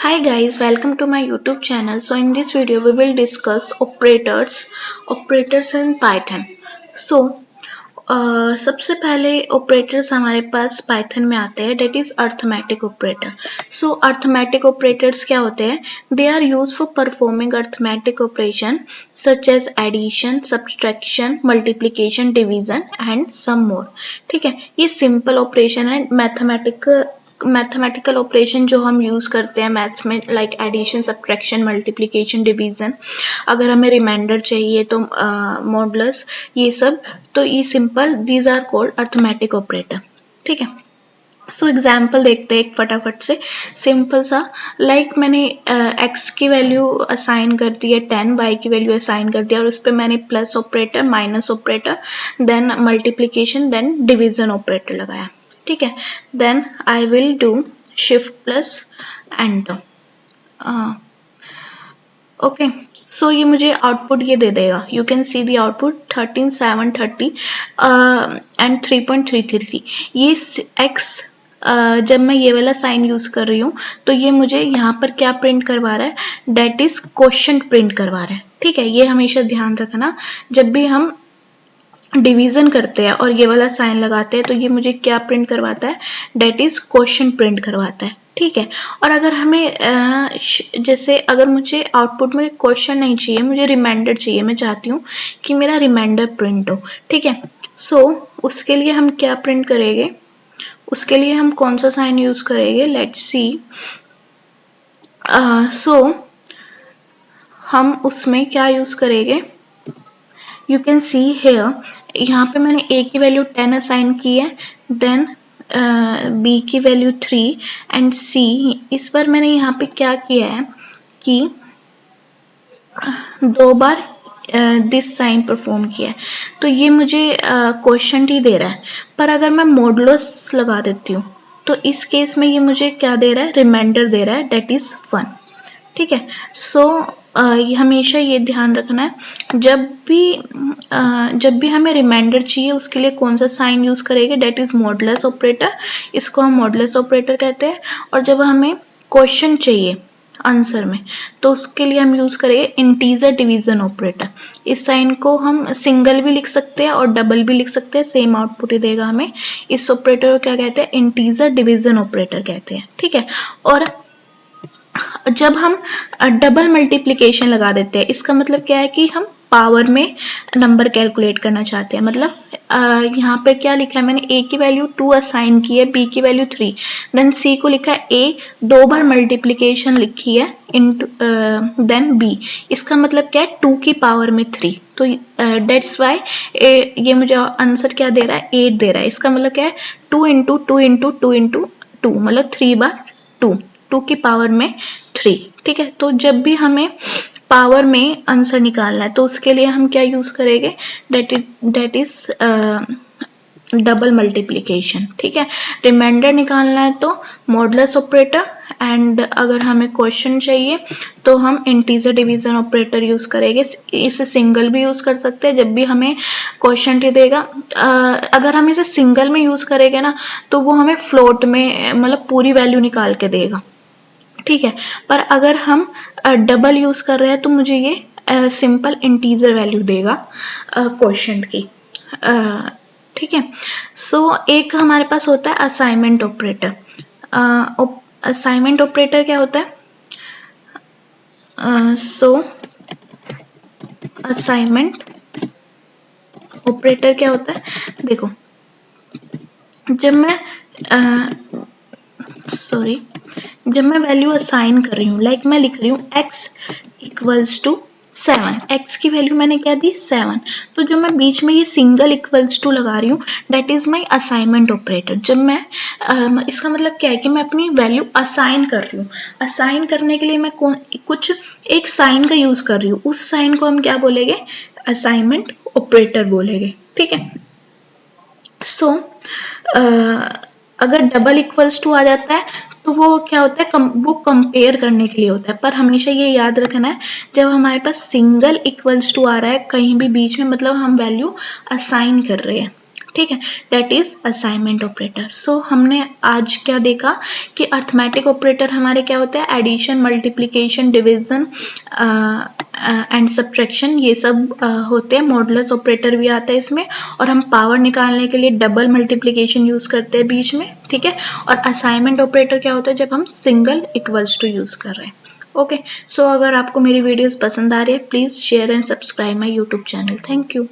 Hi guys, welcome to my YouTube channel. So in this video we will discuss operators in Python. So सबसे पहले operators हमारे पास Python में आते हैं, that is arithmetic operator. So arithmetic operators क्या होते हैं? They are use for performing arithmetic operation such as addition, subtraction, multiplication, division and some more. ठीक है, ये सिंपल ऑपरेशन है. मैथमेटिकल ऑपरेशन जो हम यूज करते हैं मैथ्स में, like addition, subtraction, multiplication, division. अगर हमें रिमाइंडर चाहिए तो मॉडुलस, ये सब. तो ये simple, these are called arithmetic operator. ठीक है, सो एग्जाम्पल देखते हैं एक फटाफट से, सिंपल सा. लाइक मैंने x की वैल्यू असाइन कर दी है 10, y की वैल्यू असाइन कर दिया और उस पर मैंने plus operator, minus operator, then multiplication, then division operator लगाया. ठीक है, then I will do shift plus enter. Okay, so ये मुझे आउटपुट ये दे देगा. You can see the output 13730 and 3.333. ये x जब मैं ये वाला साइन यूज कर रही हूँ तो ये मुझे यहाँ पर क्या प्रिंट करवा रहा है? डेट इज क्वोशंट प्रिंट करवा रहा है. ठीक है, ये हमेशा ध्यान रखना. जब भी हम डिवीजन करते हैं और ये वाला साइन लगाते हैं तो ये मुझे क्या प्रिंट करवाता है? डेट इज क्वोशंट प्रिंट करवाता है. ठीक है, और अगर हमें जैसे अगर मुझे आउटपुट में क्वेश्चन नहीं चाहिए, मुझे रिमाइंडर चाहिए, मैं चाहती हूँ कि मेरा रिमाइंडर प्रिंट हो. ठीक है, सो उसके लिए हम क्या प्रिंट करेंगे? उसके लिए हम कौन सा साइन यूज करेंगे? Let's see. सो हम उसमें क्या यूज करेंगे? यू कैन सी हेयर, यहाँ पे मैंने a की वैल्यू 10 असाइन की है, देन b की वैल्यू 3 एंड c. इस बार मैंने यहाँ पे क्या किया है कि दो बार दिस साइन परफॉर्म किया है, तो ये मुझे क्वोशंट ही दे रहा है. पर अगर मैं मॉडुलस लगा देती हूँ तो इस केस में ये मुझे क्या दे रहा है? रिमाइंडर दे रहा है, डेट इज 1. ठीक है, सो हमेशा ये ध्यान रखना है, जब भी हमें रिमाइंडर चाहिए उसके लिए कौन सा साइन यूज करेंगे? That is modulus operator. इसको हम मॉडुलस ऑपरेटर कहते हैं. और जब हमें क्वेश्चन चाहिए आंसर में तो उसके लिए हम यूज करेंगे इंटीजर डिवीजन ऑपरेटर. इस साइन को हम सिंगल भी लिख सकते हैं और डबल भी लिख सकते हैं, सेम आउटपुट ही देगा हमें. इस ऑपरेटर को क्या कहते हैं? इंटीजर डिवीजन ऑपरेटर कहते हैं. ठीक है, और जब हम डबल मल्टीप्लिकेशन लगा देते हैं, इसका मतलब क्या है कि हम पावर में नंबर कैलकुलेट करना चाहते हैं. मतलब यहाँ पे क्या लिखा है मैंने? a की वैल्यू 2 असाइन की है, b की वैल्यू 3, देन c को लिखा है a, दो बार मल्टीप्लिकेशन लिखी है इनटू देन b. इसका मतलब क्या है? 2 की पावर में 3. तो डेट्स वाई ये मुझे आंसर क्या दे रहा है? 8 दे रहा है. इसका मतलब क्या है? 2 इंटू 2 इंटू 2 इंटू 2 मतलब 3 बार 2, 2 की पावर में 3. ठीक है, तो जब भी हमें पावर में आंसर निकालना है तो उसके लिए हम क्या यूज करेंगे? That is double multiplication. ठीक है, रिमाइंडर निकालना है तो मॉडुलस ऑपरेटर, एंड अगर हमें क्वेश्चन चाहिए तो हम इंटीजर डिवीजन ऑपरेटर यूज करेंगे. इसे सिंगल भी यूज कर सकते हैं जब भी हमें क्वेश्चन देगा. अगर हम इसे सिंगल में यूज करेंगे ना तो वो हमें फ्लोट में मतलब पूरी वैल्यू निकाल के देगा. ठीक है, पर अगर हम डबल यूज कर रहे हैं तो मुझे ये सिंपल इंटीजर वैल्यू देगा क्वोशंट की. ठीक है, सो एक हमारे पास होता है असाइनमेंट ऑपरेटर. असाइनमेंट ऑपरेटर क्या होता है? सो असाइनमेंट ऑपरेटर क्या होता है? देखो, जब मैं वैल्यू असाइन कर रही हूँ, लाइक मैं लिख रही हूँ x इक्वल्स टू 7, x की वैल्यू मैंने क्या दी? 7. तो जो मैं बीच में ये सिंगल इक्वल्स टू लगा रही हूँ, that is my assignment operator. जब मैं इसका मतलब क्या है कि मैं अपनी वैल्यू असाइन कर रही हूँ. असाइन करने के लिए मैं कुछ एक साइन का यूज कर रही हूँ, उस साइन को हम क्या बोलेंगे? असाइनमेंट ऑपरेटर बोलेंगे. ठीक है, सो अगर डबल इक्वल्स टू आ जाता है तो वो क्या होता है? वो कंपेयर करने के लिए होता है. पर हमेशा ये याद रखना है, जब हमारे पास सिंगल इक्वल्स टू आ रहा है कहीं भी बीच में, मतलब हम वैल्यू असाइन कर रहे हैं. ठीक है, डेट इज असाइनमेंट ऑपरेटर। सो हमने आज क्या देखा कि अर्थमेटिक ऑपरेटर हमारे क्या होते हैं, addition, multiplication, division and subtraction, ये सब होते हैं। मॉडुलस ऑपरेटर भी आता है इसमें, और हम पावर निकालने के लिए डबल मल्टीप्लिकेशन यूज करते हैं बीच में, ठीक है। और असाइनमेंट ऑपरेटर क्या होता है, जब हम सिंगल इक्वल्स टू यूज कर रहे हैं। ओके, सो अगर आपको मेरी वीडियोस पसंद आ रही है, please share and subscribe my YouTube channel. Thank you.